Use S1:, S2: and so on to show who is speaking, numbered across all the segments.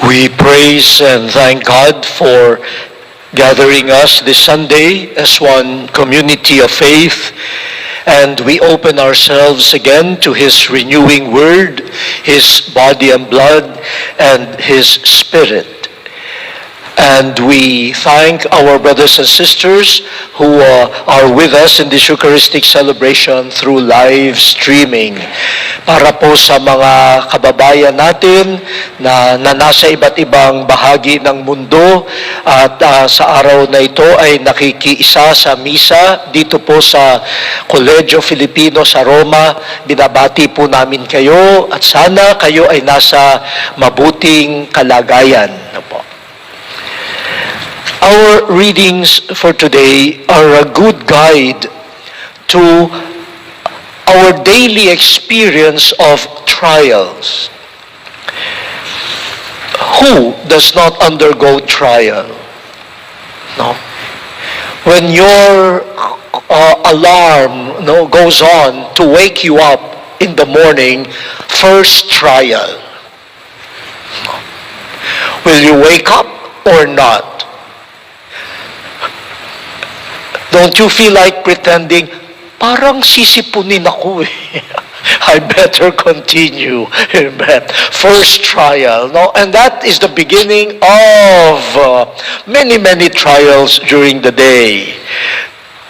S1: We praise and thank God for gathering us this Sunday as one community of faith, and we open ourselves again to His renewing Word, His body and blood, and His Spirit. And we thank our brothers and sisters who are with us in this Eucharistic celebration through live streaming. Para po sa mga kababayan natin na nasa iba't ibang bahagi ng mundo at sa araw na ito ay nakikiisa sa misa dito po sa Collegio Filipino sa Roma, binabati po namin kayo at sana kayo ay nasa mabuting kalagayan. Our readings for today are a good guide to our daily experience of trials. Who does not undergo trial? No. When your alarm goes on to wake you up in the morning, first trial. Will you wake up or not? Don't you feel like pretending, parang sisipunin ako eh. I better continue. First trial. No? And that is the beginning of many trials during the day.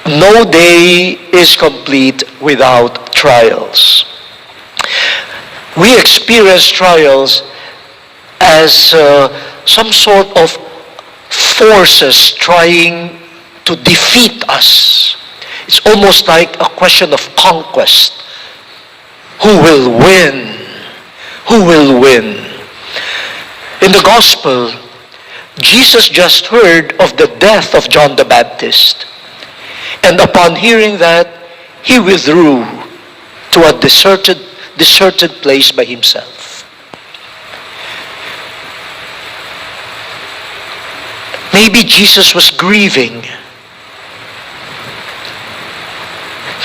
S1: No day is complete without trials. We experience trials as some sort of forces trying to defeat us. It's almost like a question of conquest. Who will win? Who will win? In the Gospel, Jesus just heard of the death of John the Baptist. And upon hearing that, he withdrew to a deserted place by himself. Maybe Jesus was grieving.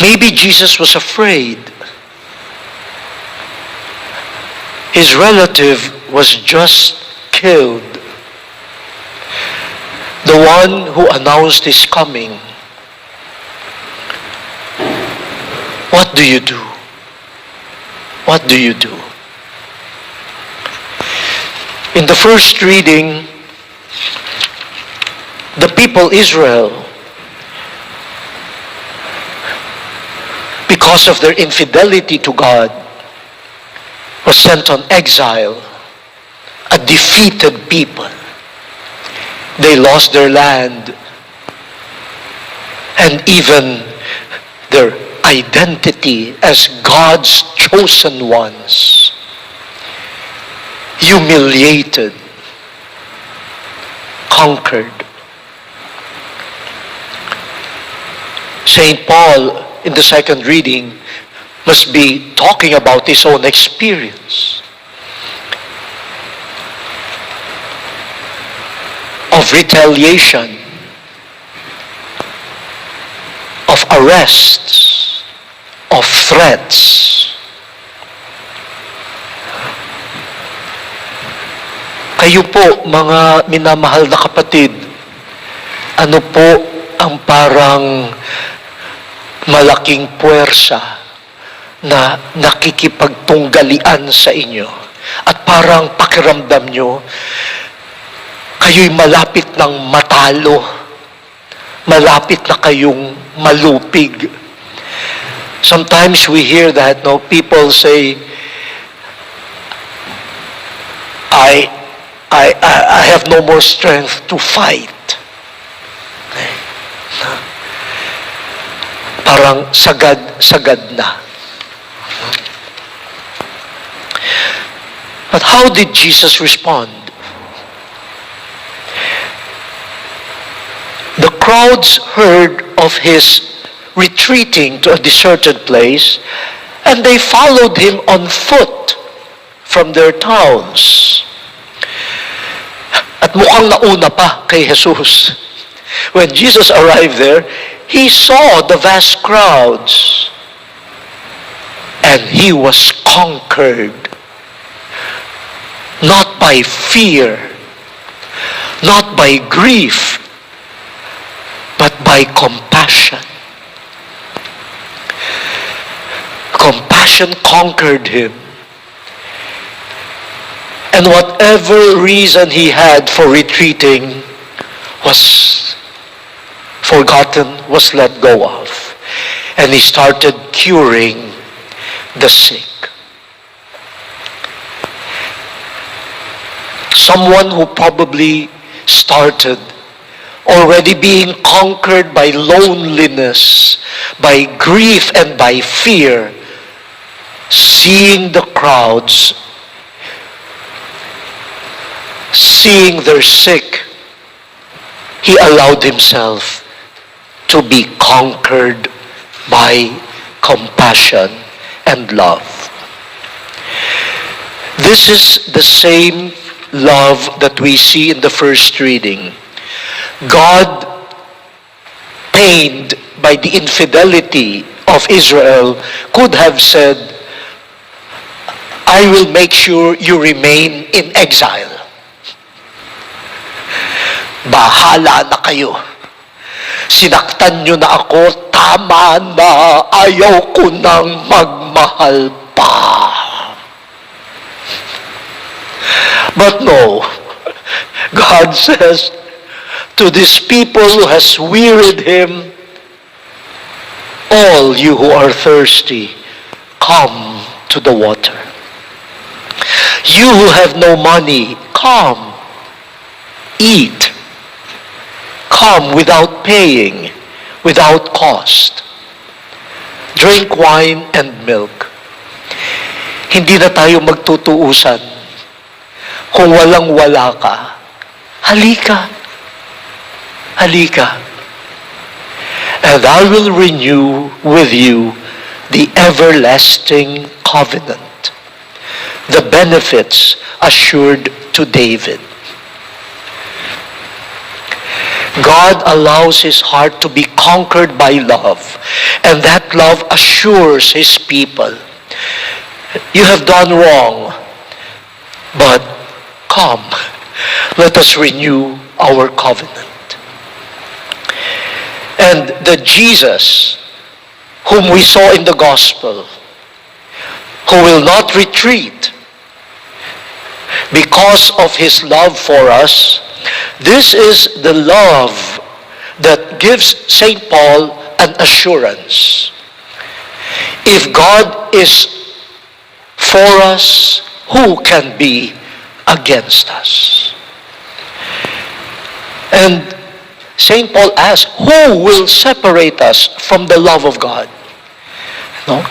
S1: Maybe Jesus was afraid. His relative was just killed. The one who announced his coming. What do you do? What do you do? In the first reading, the people Israel, because of their infidelity to God, was sent on exile, a defeated people. They lost their land and even their identity as God's chosen ones. Humiliated, conquered. St. Paul, in the second reading, must be talking about his own experience of retaliation, of arrests, of threats. Kayo po, mga minamahal na kapatid, ano po ang parang malaking puwersa na nakikipagtunggalian sa inyo at parang pakiramdam nyo kayo'y malapit ng matalo, malapit na kayong malupig. Sometimes we hear that, people say, I have no more strength to fight. Parang sagad na. But how did Jesus respond? The crowds heard of his retreating to a deserted place, and they followed him on foot from their towns. At mukhang nauna pa kay Jesus. When Jesus arrived there, he saw the vast crowds, and he was conquered. not by fear, not by grief, but by compassion. Compassion conquered him. And whatever reason he had for retreating was forgotten, was let go of. And he started curing the sick. Someone who probably started already being conquered by loneliness, by grief, and by fear, seeing the crowds, seeing their sick, he allowed himself to be conquered by compassion and love. This is the same love that we see in the first reading. God, pained by the infidelity of Israel, could have said, I will make sure you remain in exile. Bahala na kayo. Sinaktan nyo na ako, tama na, ayaw ko nang magmahal pa. But no, God says to these people who has wearied him, all you who are thirsty, come to the water. You who have no money, come, eat. Come without paying, without cost. Drink wine and milk. Hindi na tayo magtutuusan. Kung walang-wala ka, halika. Halika. And I will renew with you the everlasting covenant, the benefits assured to David. God allows his heart to be conquered by love, and that love assures his people, you have done wrong, but come, let us renew our covenant. And the Jesus whom we saw in the gospel, who will not retreat because of his love for us, this is the love that gives St. Paul an assurance. If God is for us, who can be against us? And St. Paul asks, who will separate us from the love of God? No?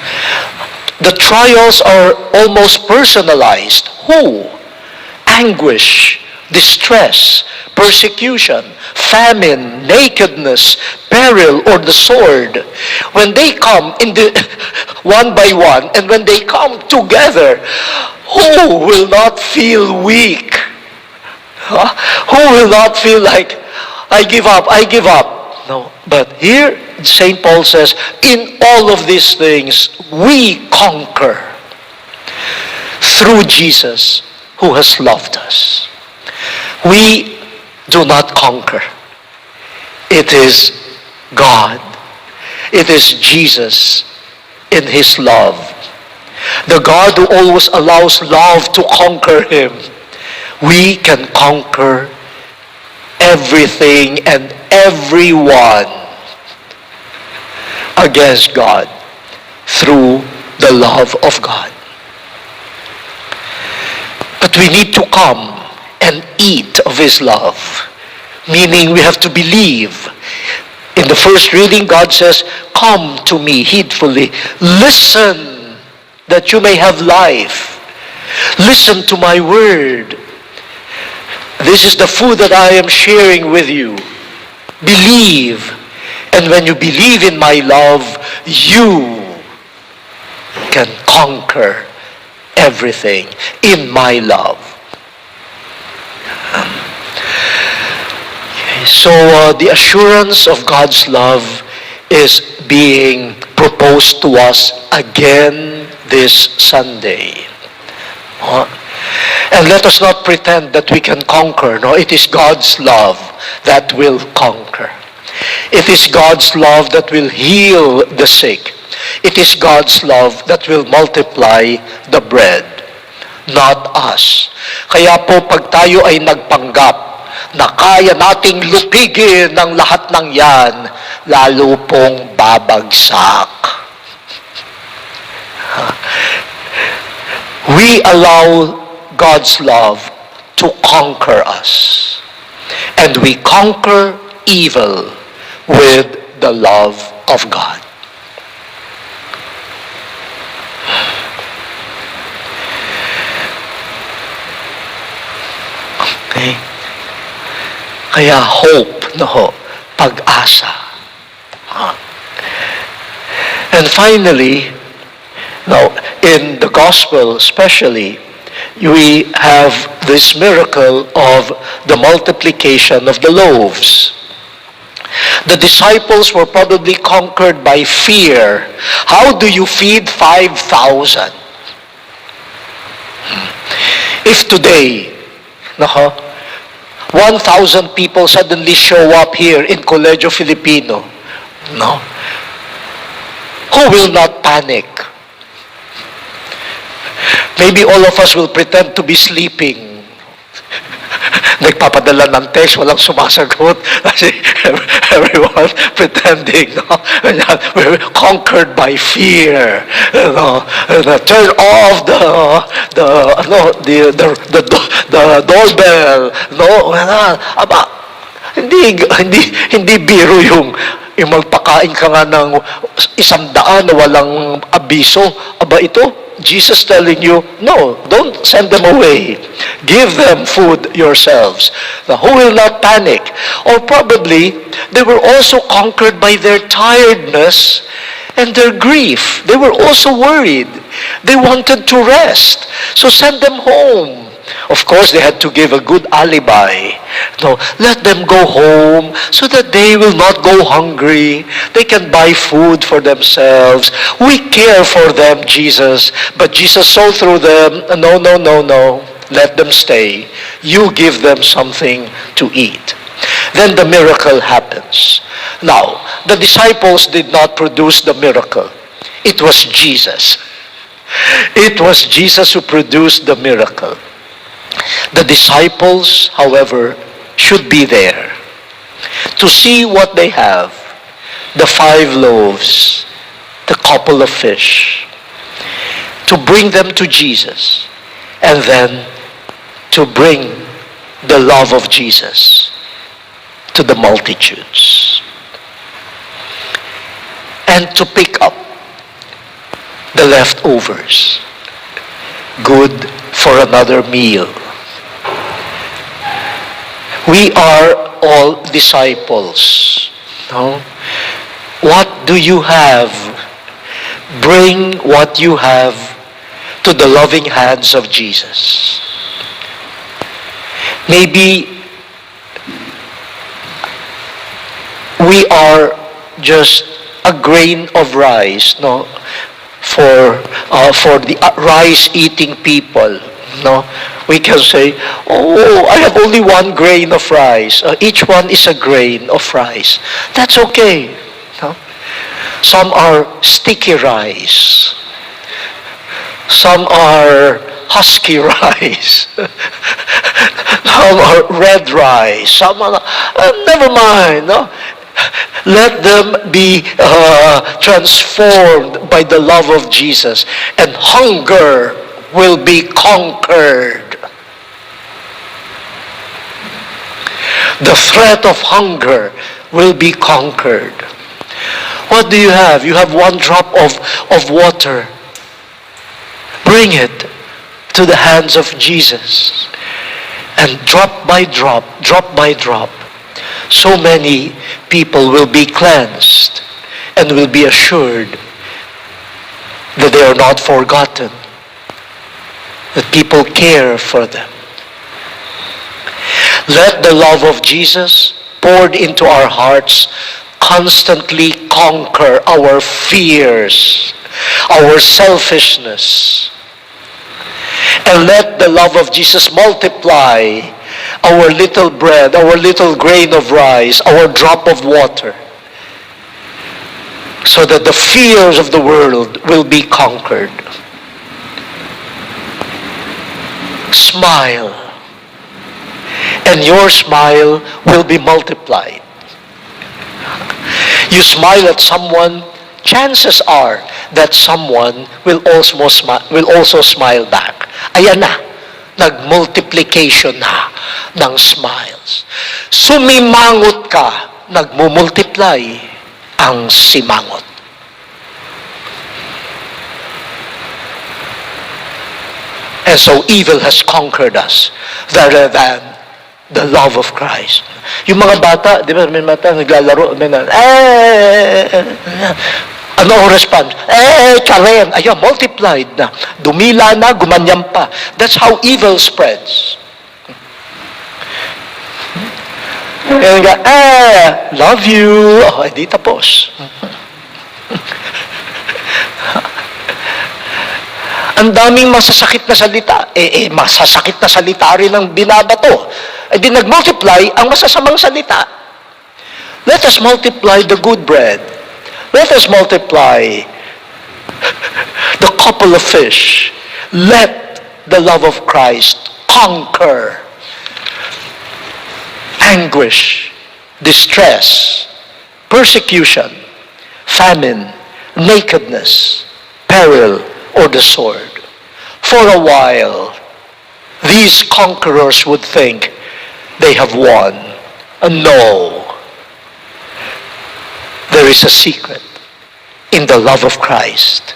S1: The trials are almost personalized. Who? Anguish, distress, persecution, famine, nakedness, peril, or the sword. When they come in the one by one, and when they come together, who will not feel weak? Huh? Who will not feel like, I give up, I give up? No. But here, St. Paul says, in all of these things, we conquer through Jesus who has loved us. We do not conquer. It is God. It is Jesus in his love. The God who always allows love to conquer him. We can conquer everything and everyone against God through the love of God. But we need to come and eat of his love. Meaning we have to believe. In the first reading, God says, come to me heedfully. Listen that you may have life. Listen to my word. This is the food that I am sharing with you. Believe. And when you believe in my love, you can conquer everything in my love. So the assurance of God's love is being proposed to us again this Sunday. And let us not pretend that we can conquer. No, it is God's love that will conquer. It is God's love that will heal the sick. It is God's love that will multiply the bread, not us. Kaya po pag tayo ay nagpanggap na kaya nating lupigin ng lahat ng yan, lalo pong babagsak. We allow God's love to conquer us. And we conquer evil with the love of God. Okay? Kaya hope, no? Pag-asa. And finally, now, in the gospel especially, we have this miracle of the multiplication of the loaves. The disciples were probably conquered by fear. How do you feed 5,000? If today, 1,000 people suddenly show up here in Collegio Filipino, no? Who will not panic? Maybe all of us will pretend to be sleeping. Nagpapadala ng text, walang sumasagot. Kasi everyone pretending. No? We're conquered by fear. Turn off the doorbell. No, aba, hindi biro yung magpakain ka nga ng 100 na walang abiso. Aba ito, Jesus telling you, no, don't send them away. Give them food yourselves. Now, who will not panic? Or probably, they were also conquered by their tiredness and their grief. They were also worried. They wanted to rest. So send them home. Of course, they had to give a good alibi. No, let them go home so that they will not go hungry. They can buy food for themselves. We care for them, Jesus. But Jesus saw through them, no. Let them stay. You give them something to eat. Then the miracle happens. Now, the disciples did not produce the miracle. It was Jesus. It was Jesus who produced the miracle. The disciples, however, should be there to see what they have, the 5 loaves, the couple of fish, to bring them to Jesus, and then to bring the love of Jesus to the multitudes, and to pick up the leftovers, good for another meal. We are all disciples. No? What do you have? Bring what you have to the loving hands of Jesus. Maybe we are just a grain of rice, no, for the rice-eating people. No, we can say, oh, I have only 1 grain of rice. Each one is a grain of rice. That's okay. No? Some are sticky rice. Some are husky rice. Some are red rice. Some are, never mind. No? Let them be transformed by the love of Jesus, and hunger will be conquered. The threat of hunger will be conquered. What do you have? You have 1 drop of water. Bring it to the hands of Jesus. And drop by drop, so many people will be cleansed and will be assured that they are not forgotten, that people care for them. Let the love of Jesus poured into our hearts constantly conquer our fears, our selfishness, And let the love of Jesus multiply our little bread, our little grain of rice, our drop of water, so that the fears of the world will be conquered. Smile, and your smile will be multiplied. You smile at someone, chances are that someone will also smile back. Ayan na, nagmultiplication na ng smiles. Sumimangot ka, nagmumultiply ang simangot. And so evil has conquered us rather than the love of Christ. Yung mga bata, di ba, may bata naglalaro, ano ang response? Karen, ayan, multiplied na. Dumila na, gumanyan pa. That's how evil spreads. And love you. Oh, hindi tapos. Ang daming masasakit na salita. Masasakit na salita rin ang binabato. Di nag-multiply ang masasamang salita. Let us multiply the good bread. Let us multiply the couple of fish. Let the love of Christ conquer anguish, distress, persecution, famine, nakedness, peril, or the sword. For a while, these conquerors would think they have won. And no, there is a secret. In the love of Christ,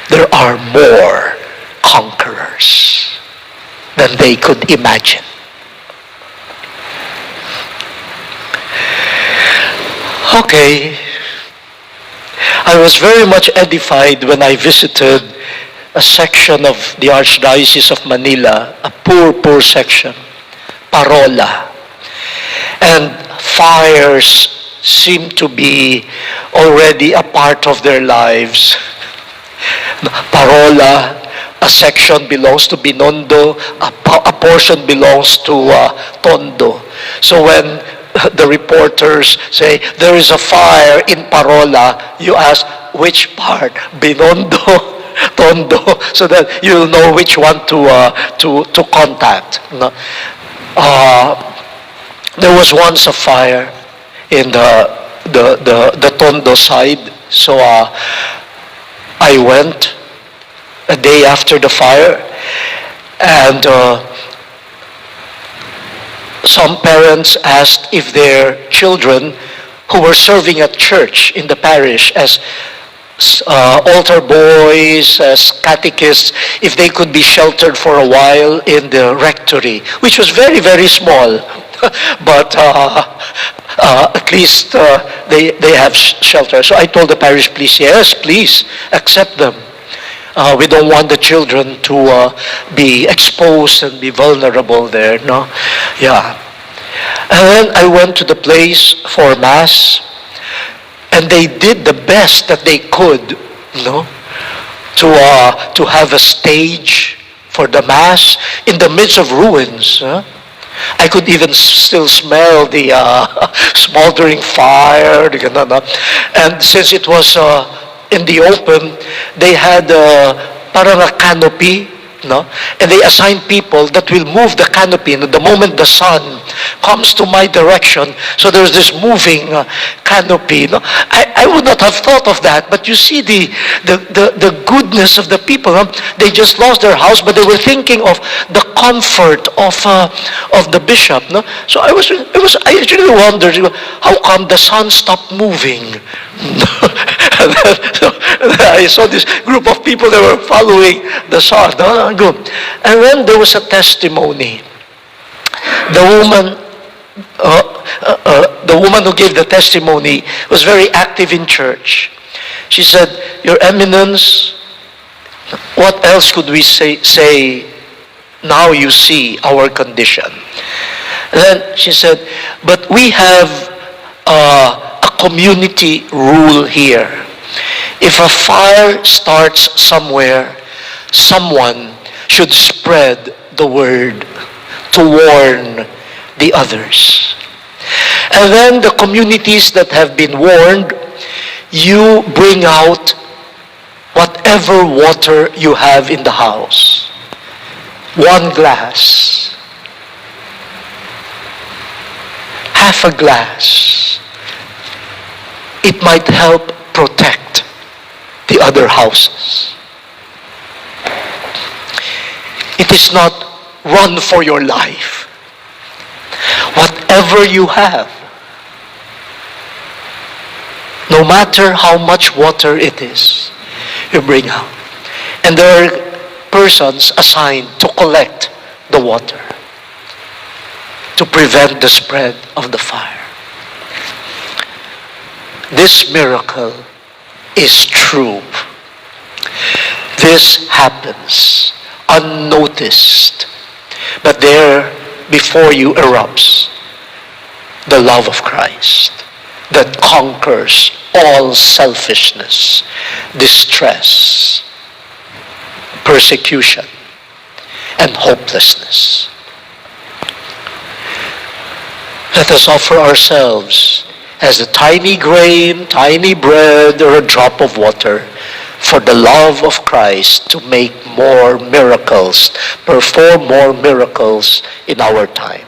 S1: there are more conquerors than they could imagine. Okay. I was very much edified when I visited a section of the Archdiocese of Manila, a poor section, Parola. And fires seem to be already a part of their lives. Parola, a section belongs to Binondo, a portion belongs to Tondo. So when the reporters say, there is a fire in Parola, you ask, which part? Binondo, Tondo, so that you'll know which one to contact. No? There was once a fire in the Tondo side, so I went a day after the fire, and some parents asked if their children who were serving at church in the parish as altar boys, as catechists, if they could be sheltered for a while in the rectory, which was very, very small. But at least they have shelter. So I told the parish, please, yes, please, accept them. We don't want the children to be exposed and be vulnerable there, no? Yeah. And then I went to the place for Mass, and they did the best that they could, no? To have a stage for the Mass in the midst of ruins. I could even still smell the smoldering fire. And since it was in the open, they had parang a canopy, no? And they assigned people that will move the canopy. And the moment the sun comes to my direction, so there's this moving canopy. No? I would not have thought of that, but you see the goodness of the people. No? They just lost their house, but they were thinking of the comfort of the bishop. No? So I actually wondered, how come the sun stopped moving? And then I saw this group of people that were following the sun. And then there was a testimony. The woman who gave the testimony was very active in church. She said, Your Eminence, what else could we say now you see our condition? And then she said, but we have a community rule here. If a fire starts somewhere, someone should spread the word to warn the others. And then the communities that have been warned, you bring out whatever water you have in the house. 1 glass. Half a glass. It might help protect the other houses. It is not run for your life. Whatever you have, no matter how much water it is, you bring out. And there are persons assigned to collect the water to prevent the spread of the fire. This miracle is true. This happens unnoticed, but there before you erupts the love of Christ that conquers all selfishness, distress, persecution, and hopelessness. Let us offer ourselves as a tiny grain, tiny bread, or a drop of water for the love of Christ to make more miracles, perform more miracles in our time.